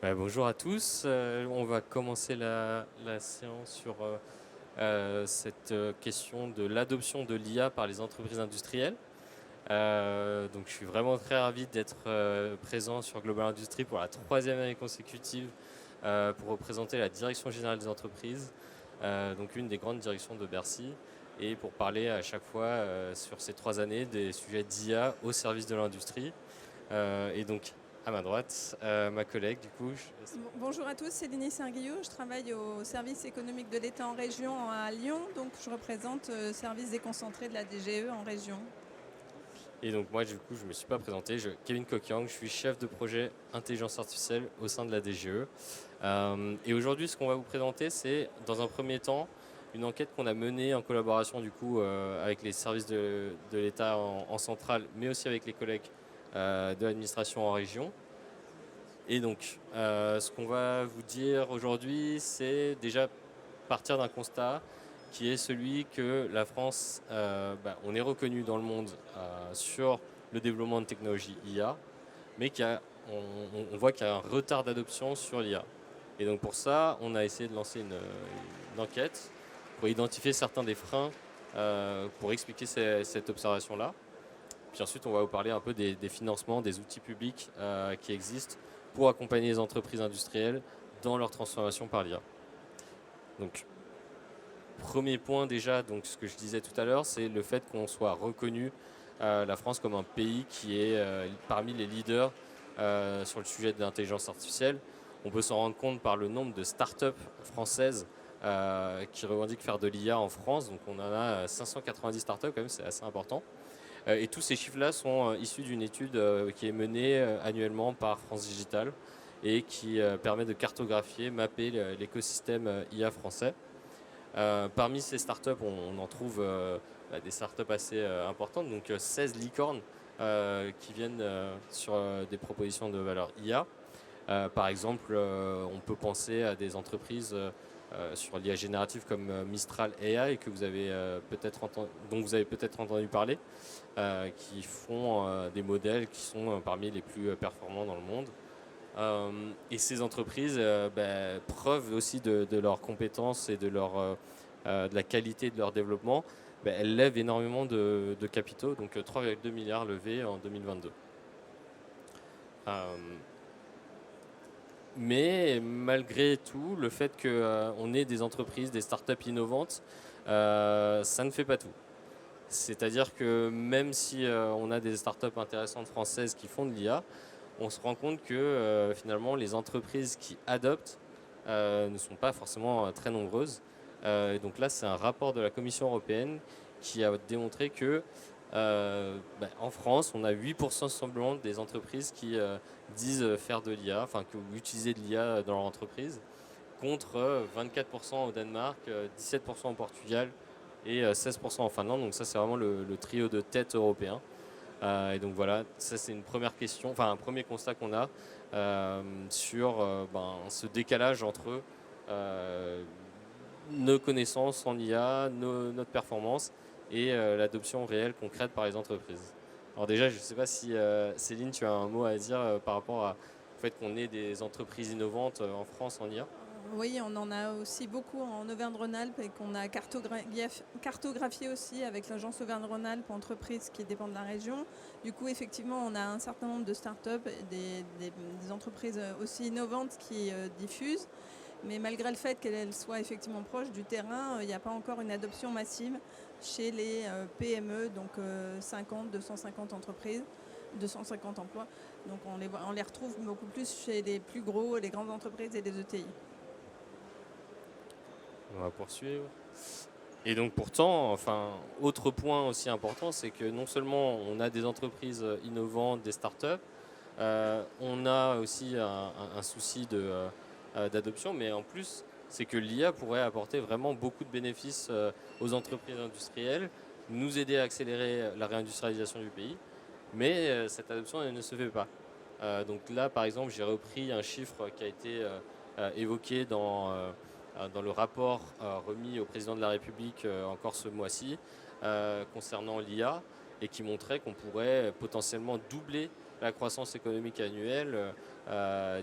Bonjour à tous. On va commencer la séance sur cette question de l'adoption de l'IA par les entreprises industrielles. Donc, je suis vraiment très ravi d'être présent sur Global Industry pour la troisième année consécutive pour représenter la Direction générale des entreprises, donc une des grandes directions de Bercy, et pour parler à chaque fois sur ces 3 années des sujets d'IA au service de l'industrie. Et donc, à ma droite, ma collègue, du coup. Bonjour à tous, c'est Denis Singuillou. Je travaille au service économique de l'État en région à Lyon. Donc je représente le service déconcentré de la DGE en région. Et donc moi, du coup, je ne me suis pas présenté. Kevin Coquiang, je suis chef de projet intelligence artificielle au sein de la DGE. Et aujourd'hui, ce qu'on va vous présenter, c'est dans un premier temps une enquête qu'on a menée en collaboration du coup avec les services de l'État en centrale, mais aussi avec les collègues de l'administration en région. Et donc, ce qu'on va vous dire aujourd'hui, c'est déjà partir d'un constat qui est celui que la France, on est reconnu dans le monde sur le développement de technologies IA, mais on voit qu'il y a un retard d'adoption sur l'IA. Et donc pour ça, on a essayé de lancer une enquête pour identifier certains des freins pour expliquer cette observation-là. Puis ensuite, on va vous parler un peu des financements, des outils publics qui existent pour accompagner les entreprises industrielles dans leur transformation par l'IA. Donc, premier point déjà, donc ce que je disais tout à l'heure, c'est le fait qu'on soit reconnu, la France, comme un pays qui est parmi les leaders sur le sujet de l'intelligence artificielle. On peut s'en rendre compte par le nombre de startups françaises qui revendiquent faire de l'IA en France. Donc on en a 590 startups quand même, c'est assez important. Et tous ces chiffres-là sont issus d'une étude qui est menée annuellement par France Digital et qui permet de cartographier, mapper l'écosystème IA français. Parmi ces startups, on en trouve des startups assez importantes, donc 16 licornes qui viennent sur des propositions de valeur IA. Par exemple, on peut penser à des entreprises sur l'IA générative comme Mistral AI que dont vous avez peut-être entendu parler, qui font des modèles qui sont parmi les plus performants dans le monde. Et ces entreprises preuve aussi de leurs compétences et de la qualité de leur développement. Elles lèvent énormément de capitaux, donc 3,2 milliards levés en 2022. Mais malgré tout, le fait qu'on ait des entreprises, des startups innovantes, ça ne fait pas tout. C'est-à-dire que même si on a des startups intéressantes françaises qui font de l'IA, on se rend compte que finalement les entreprises qui adoptent ne sont pas forcément très nombreuses. Et donc là, c'est un rapport de la Commission européenne qui a démontré que en France, on a 8% semblant des entreprises qui disent faire de l'IA, enfin utiliser de l'IA dans leur entreprise, contre 24% au Danemark, 17% au Portugal et 16% en Finlande. Donc ça, c'est vraiment le trio de tête européen. Et donc voilà, ça c'est une première question, enfin un premier constat qu'on a sur ce décalage entre nos connaissances en IA, notre performance et l'adoption réelle concrète par les entreprises. Alors déjà, je ne sais pas si Céline, tu as un mot à dire par rapport au fait qu'on ait des entreprises innovantes en France en IA. Oui, on en a aussi beaucoup en Auvergne-Rhône-Alpes et qu'on a cartographié aussi avec l'agence Auvergne-Rhône-Alpes, entreprises qui dépendent de la région. Du coup, effectivement, on a un certain nombre de startups, des entreprises aussi innovantes qui diffusent. Mais malgré le fait qu'elles soient effectivement proches du terrain, il n'y a pas encore une adoption massive chez les PME, donc 50, 250 entreprises, 250 emplois. Donc on les retrouve beaucoup plus chez les plus gros, les grandes entreprises et les ETI. On va poursuivre. Et donc pourtant, autre point aussi important, c'est que non seulement on a des entreprises innovantes, des startups, on a aussi un souci d'adoption, mais en plus, c'est que l'IA pourrait apporter vraiment beaucoup de bénéfices aux entreprises industrielles, nous aider à accélérer la réindustrialisation du pays, mais cette adoption elle ne se fait pas. Donc là, par exemple, j'ai repris un chiffre qui a été évoqué dans le rapport remis au président de la République encore ce mois-ci concernant l'IA et qui montrait qu'on pourrait potentiellement doubler la croissance économique annuelle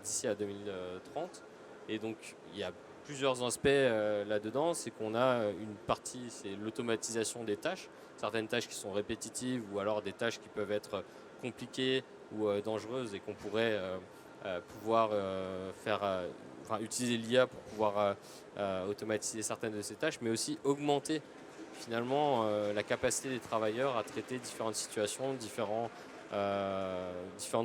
d'ici à 2030. Et donc, il y a plusieurs aspects là-dedans. C'est qu'on a une partie, c'est l'automatisation des tâches, certaines tâches qui sont répétitives ou alors des tâches qui peuvent être compliquées ou dangereuses et qu'on pourrait pouvoir utiliser l'IA pour pouvoir automatiser certaines de ces tâches, mais aussi augmenter finalement la capacité des travailleurs à traiter différentes situations, différentes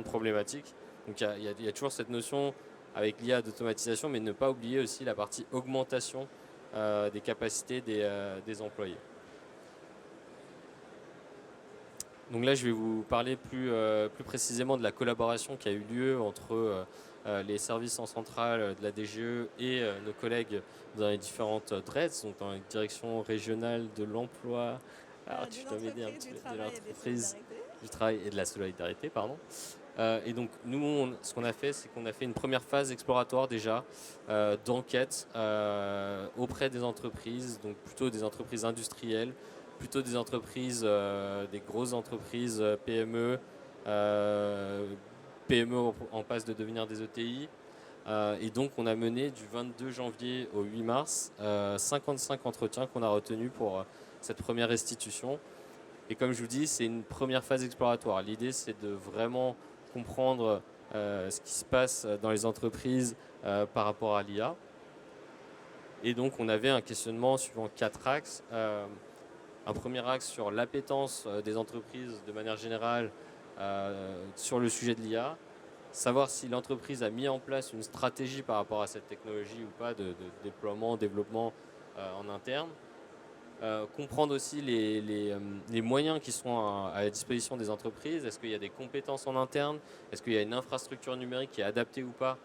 problématiques. Donc il y a toujours cette notion avec l'IA d'automatisation, mais ne pas oublier aussi la partie augmentation des capacités des employés. Donc là, je vais vous parler plus précisément de la collaboration qui a eu lieu entre les services en centrale de la DGE et nos collègues dans les différentes DREDS, donc dans les directions régionales de l'emploi. Alors, tu dois m'aider un petit peu, de l'entreprise, du travail et de la solidarité, pardon. Et donc nous, ce qu'on a fait, c'est qu'on a fait une première phase exploratoire déjà d'enquête auprès des entreprises, donc plutôt des entreprises industrielles, plutôt des entreprises, des grosses entreprises PME, PME en passe de devenir des ETI. Et donc on a mené du 22 janvier au 8 mars 55 entretiens qu'on a retenus pour cette première restitution. Et comme je vous dis, c'est une première phase exploratoire. L'idée, c'est de vraiment comprendre ce qui se passe dans les entreprises par rapport à l'IA. Et donc, on avait un questionnement suivant 4 axes. Un premier axe sur l'appétence des entreprises de manière générale sur le sujet de l'IA. Savoir si l'entreprise a mis en place une stratégie par rapport à cette technologie ou pas de déploiement, développement en interne. Comprendre aussi les moyens qui sont à la disposition des entreprises. Est-ce qu'il y a des compétences en interne? Est-ce qu'il y a une infrastructure numérique qui est adaptée ou pas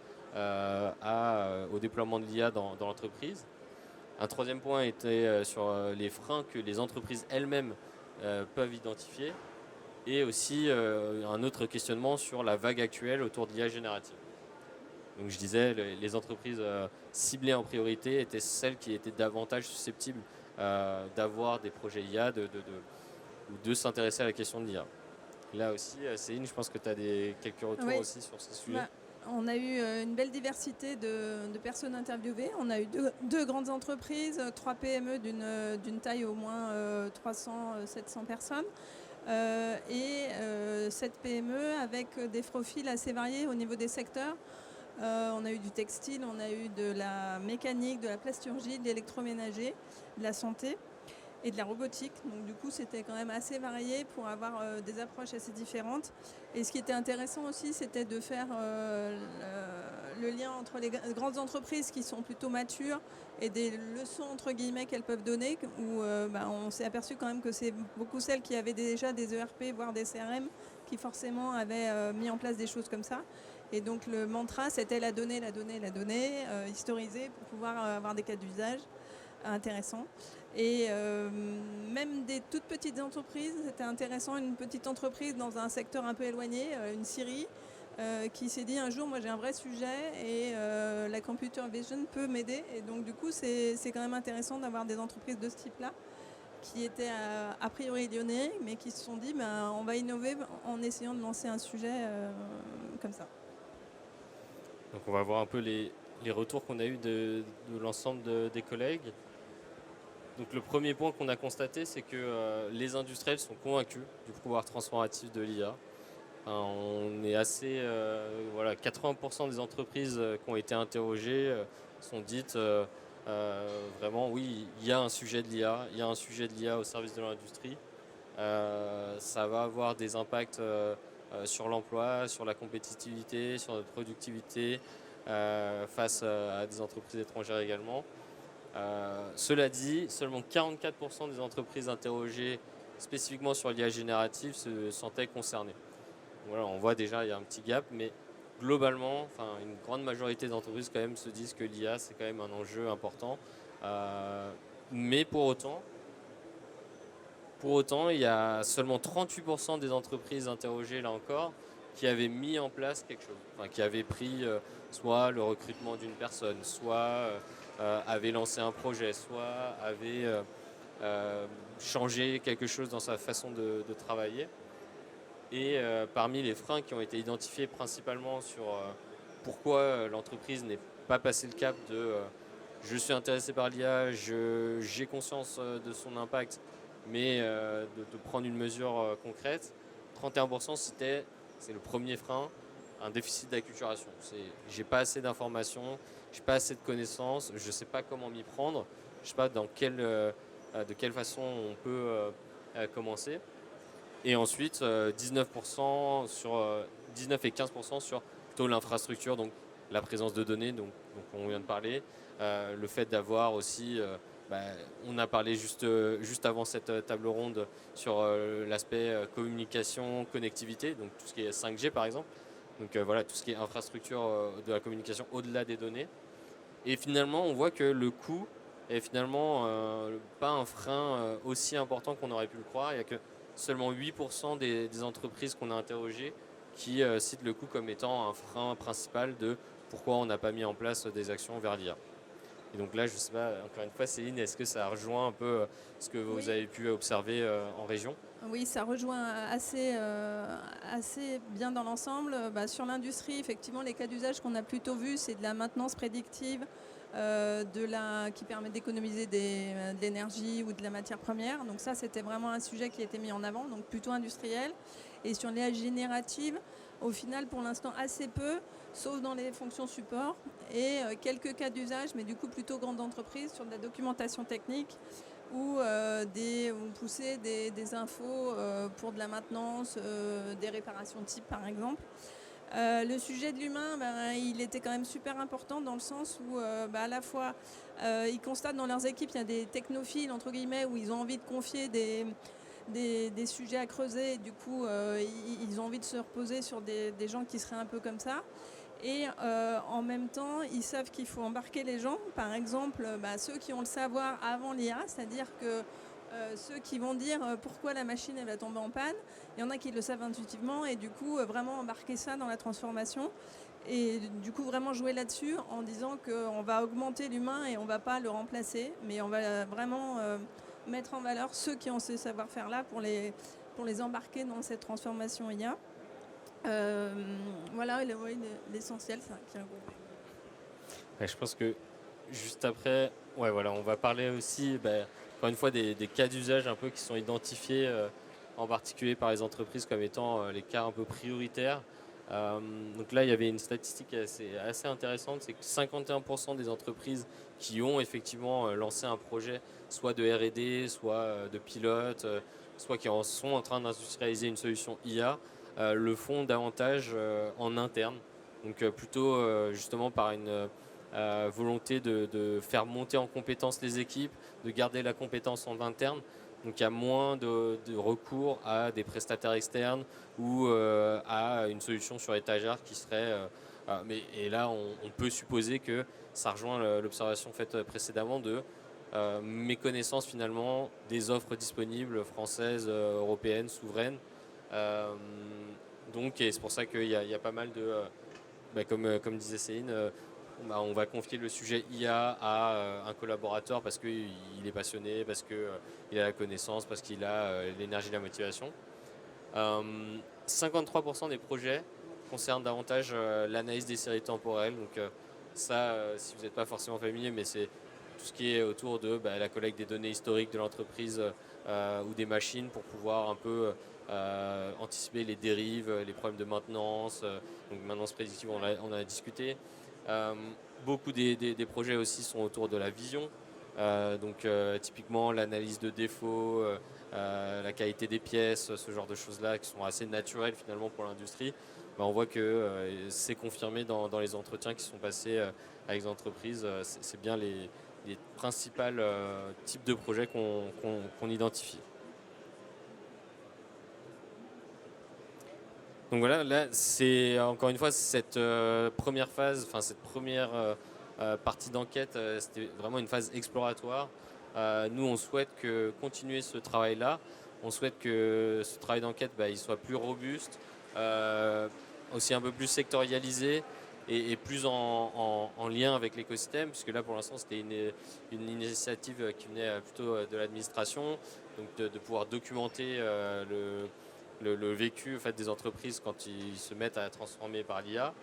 au déploiement de l'IA dans l'entreprise? Un troisième point était sur les freins que les entreprises elles-mêmes peuvent identifier. Et aussi un autre questionnement sur la vague actuelle autour de l'IA générative. Donc je disais, les entreprises ciblées en priorité étaient celles qui étaient davantage susceptibles d'avoir des projets IA, de s'intéresser à la question de l'IA. Là aussi, Céline, je pense que tu as quelques retours aussi sur ce sujet. On a eu une belle diversité de personnes interviewées. On a eu deux grandes entreprises, 3 PME d'une taille au moins 300-700 personnes. Et 7 PME avec des profils assez variés au niveau des secteurs. On a eu du textile, on a eu de la mécanique, de la plasturgie, de l'électroménager, de la santé et de la robotique. Donc du coup, c'était quand même assez varié pour avoir des approches assez différentes. Et ce qui était intéressant aussi, c'était de faire le lien entre les grandes entreprises qui sont plutôt matures et des leçons entre guillemets qu'elles peuvent donner, où on s'est aperçu quand même que c'est beaucoup celles qui avaient déjà des ERP, voire des CRM, qui forcément avaient mis en place des choses comme ça. Et donc le mantra, c'était la donnée, historiser pour pouvoir avoir des cas d'usage intéressants. Et même des toutes petites entreprises, c'était intéressant, une petite entreprise dans un secteur un peu éloigné, une scierie, qui s'est dit un jour, moi j'ai un vrai sujet et la computer vision peut m'aider. Et donc du coup, c'est quand même intéressant d'avoir des entreprises de ce type-là qui étaient a priori lyonnais, mais qui se sont dit, on va innover en essayant de lancer un sujet comme ça. Donc on va voir un peu les retours qu'on a eus de l'ensemble des collègues. Donc le premier point qu'on a constaté, c'est que les industriels sont convaincus du pouvoir transformatif de l'IA. On est assez, 80% des entreprises qui ont été interrogées sont dites vraiment, oui, il y a un sujet de l'IA, il y a un sujet de l'IA au service de l'industrie. Ça va avoir des impacts sur l'emploi, sur la compétitivité, sur notre productivité face à des entreprises étrangères également. Cela dit, seulement 44% des entreprises interrogées spécifiquement sur l'IA générative se sentaient concernées. Voilà, on voit déjà il y a un petit gap, mais globalement, une grande majorité d'entreprises quand même se disent que l'IA c'est quand même un enjeu important. Mais pour autant, il y a seulement 38% des entreprises interrogées là encore qui avaient mis en place quelque chose, qui avaient pris soit le recrutement d'une personne, soit avaient lancé un projet, soit avaient changé quelque chose dans sa façon de travailler. Et parmi les freins qui ont été identifiés principalement sur pourquoi l'entreprise n'est pas passé le cap de je suis intéressé par l'IA, j'ai conscience de son impact, mais de prendre une mesure concrète, 31% c'est le premier frein, un déficit d'acculturation. J'ai pas assez d'informations, j'ai pas assez de connaissances, je sais pas comment m'y prendre, je sais pas de quelle façon on peut commencer. Et ensuite, 19% 19 et 15% sur plutôt l'infrastructure, donc la présence de données, donc on vient de parler. Le fait d'avoir aussi, on a parlé juste avant cette table ronde sur l'aspect communication, connectivité, donc tout ce qui est 5G par exemple. Donc voilà, tout ce qui est infrastructure de la communication au-delà des données. Et finalement, on voit que le coût est finalement pas un frein aussi important qu'on aurait pu le croire. Il y a que seulement 8% des entreprises qu'on a interrogées qui citent le coût comme étant un frein principal de pourquoi on n'a pas mis en place des actions vers l'IA. Et donc là, je ne sais pas, encore une fois, Céline, est-ce que ça rejoint un peu ce que vous avez pu observer en région ? Oui, ça rejoint assez bien dans l'ensemble. Sur l'industrie, effectivement, les cas d'usage qu'on a plutôt vus, c'est de la maintenance prédictive qui permet d'économiser de l'énergie ou de la matière première. Donc ça, c'était vraiment un sujet qui a été mis en avant, donc plutôt industriel. Et sur l'IA générative, au final, pour l'instant, assez peu, sauf dans les fonctions support. Et quelques cas d'usage, mais du coup plutôt grandes entreprises, sur de la documentation technique, ou pousser des infos pour de la maintenance, des réparations de type par exemple. Le sujet de l'humain, il était quand même super important dans le sens où à la fois ils constatent dans leurs équipes il y a des technophiles entre guillemets où ils ont envie de confier des sujets à creuser et du coup ils ont envie de se reposer sur des gens qui seraient un peu comme ça. Et en même temps, ils savent qu'il faut embarquer les gens. Par exemple, ceux qui ont le savoir avant l'IA, c'est-à-dire que ceux qui vont dire pourquoi la machine elle va tomber en panne, il y en a qui le savent intuitivement et du coup vraiment embarquer ça dans la transformation. Et du coup vraiment jouer là-dessus en disant qu'on va augmenter l'humain et on ne va pas le remplacer, mais on va vraiment mettre en valeur ceux qui ont ce savoir-faire-là pour les embarquer dans cette transformation IA. Voilà l'essentiel, ça qui est regroupé. Je pense que juste après, on va parler aussi, encore une fois, des cas d'usage un peu qui sont identifiés, en particulier par les entreprises comme étant les cas un peu prioritaires. Donc là, il y avait une statistique assez intéressante, c'est que 51% des entreprises qui ont effectivement lancé un projet, soit de R&D, soit de pilote, soit qui sont en train d'industrialiser une solution IA, le font davantage en interne. Donc plutôt justement par une volonté de faire monter en compétence les équipes, de garder la compétence en interne. Donc il y a moins de recours à des prestataires externes ou à une solution sur étagère qui serait... et là, on peut supposer que ça rejoint l'observation faite précédemment de méconnaissance finalement des offres disponibles françaises, européennes, souveraines. Et c'est pour ça qu'il y a pas mal de... comme disait Céline, on va confier le sujet IA à un collaborateur parce qu'il est passionné, parce qu'il a la connaissance, parce qu'il a l'énergie et la motivation. 53% des projets concernent davantage l'analyse des séries temporelles. Donc ça, si vous n'êtes pas forcément familier, mais c'est tout ce qui est autour de la collecte des données historiques de l'entreprise ou des machines pour pouvoir un peu anticiper les dérives, les problèmes de maintenance, donc maintenance prédictive, on a discuté. Beaucoup des projets aussi sont autour de la vision, typiquement l'analyse de défauts, la qualité des pièces, ce genre de choses-là qui sont assez naturelles finalement pour l'industrie. On voit que c'est confirmé dans les entretiens qui sont passés avec les entreprises. C'est bien les principaux types de projets qu'on identifie. Donc voilà, là c'est encore une fois cette première phase, cette première partie d'enquête, c'était vraiment une phase exploratoire. Nous on souhaite continuer ce travail-là, on souhaite que ce travail d'enquête il soit plus robuste, aussi un peu plus sectorialisé et plus en lien avec l'écosystème, puisque là pour l'instant c'était une initiative qui venait plutôt de l'administration, donc de pouvoir documenter le vécu en fait, des entreprises quand ils se mettent à transformer par l'IA.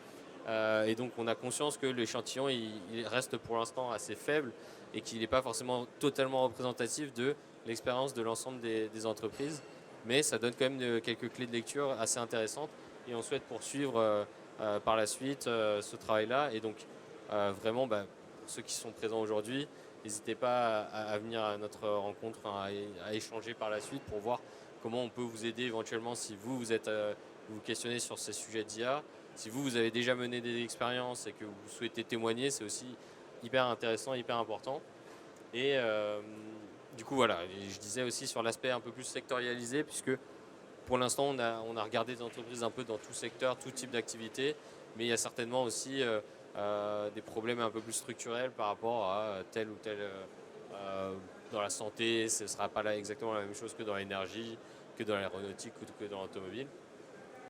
Et donc on a conscience que l'échantillon il reste pour l'instant assez faible et qu'il n'est pas forcément totalement représentatif de l'expérience de l'ensemble des entreprises. Mais ça donne quand même quelques clés de lecture assez intéressantes et on souhaite poursuivre par la suite ce travail-là. Et donc vraiment, pour ceux qui sont présents aujourd'hui, n'hésitez pas à venir à notre rencontre, à échanger par la suite pour voir comment on peut vous aider éventuellement si vous êtes vous questionnez sur ces sujets d'IA. Si vous avez déjà mené des expériences et que vous souhaitez témoigner, c'est aussi hyper intéressant, hyper important. Et du coup, voilà, et je disais aussi sur l'aspect un peu plus sectorialisé, puisque pour l'instant, on a regardé des entreprises un peu dans tout secteur, tout type d'activité, mais il y a certainement aussi des problèmes un peu plus structurels par rapport à tel ou tel... dans la santé, ce ne sera pas là exactement la même chose que dans l'énergie, que dans l'aéronautique ou que dans l'automobile.